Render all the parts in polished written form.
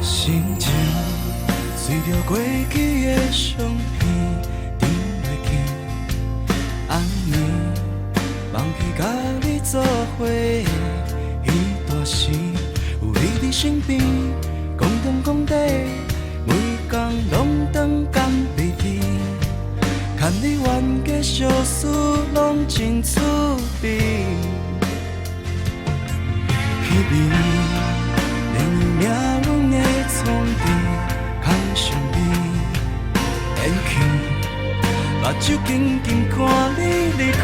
心情随着过去的相片沉落去，暗暝梦去甲你做伙的彼段时，有你伫身边，讲天讲地，每天拢当干袂记，牵你冤家相思拢真趣味。彼暝，连伊命运的创治，空相比，缘去，目睭紧紧看你离开。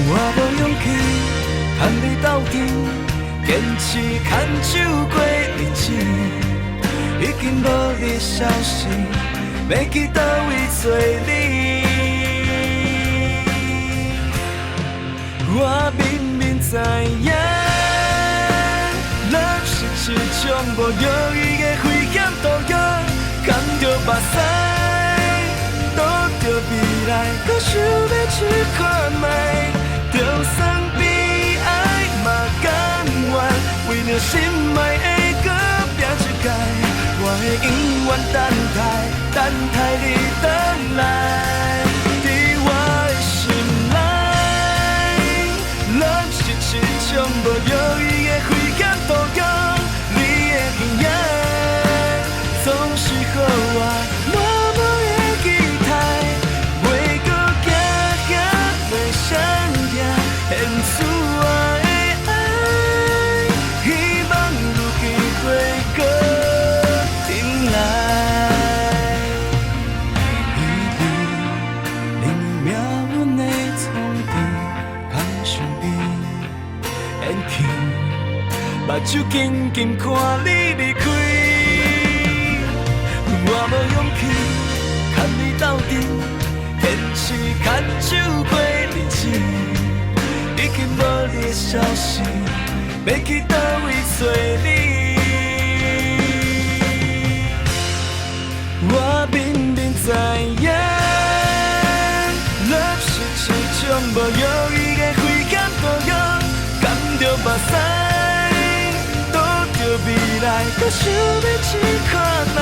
我无勇气，牵你斗阵，坚持牵手过日子，已经无你消息，要去倒位找你？我明明知影，咱是一种无约意的危险途径，牵着目屎，倒着未来，搁想要去看卖，就算悲哀嘛甘愿，为着心爱的搁拼一届，我会永远等待你回来。伫我的心内，咱是一种无约意的危险途径，你的形影总是予我满满的期待，袂搁惊惊袂闪躲，现出我的爱，希望有机会搁停来。彼暝，连伊命运的创治，空相比，缘去，目睭紧紧看你离开。我无勇气，牵你斗阵，坚持牵手过日子，已经无你的消息，要去倒位找你？我明明知影，咱是一种无约意的危险途径，牵着目屎，倒着未来，搁想要去看卖。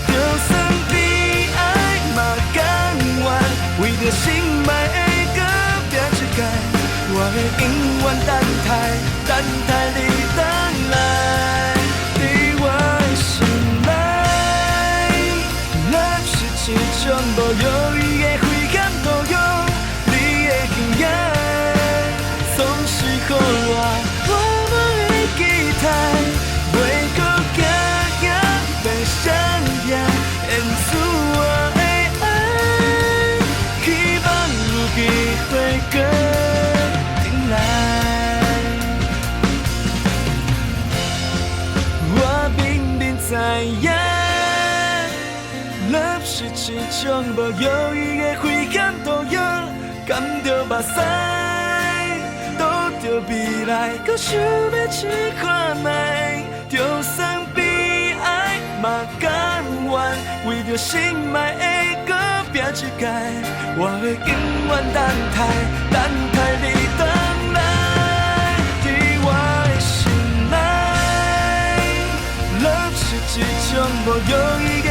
就算悲哀嘛甘愿，为着心爱的搁拼一届，我会永远等待你回来。伫我的心内，咱是一种无约意的危险途径，你的形影总是予我满满的期待，袂搁惊惊袂闪躲，演出我的爱，希望有机会搁停来。我明明知影，咱是一种无约意的危险途径，牵着目屎，倒着未来，搁想要去看卖，就算悲哀嘛甘愿，为着心爱的搁拼一届，我会永远等待你回来。伫我的心内，咱是一种无约意的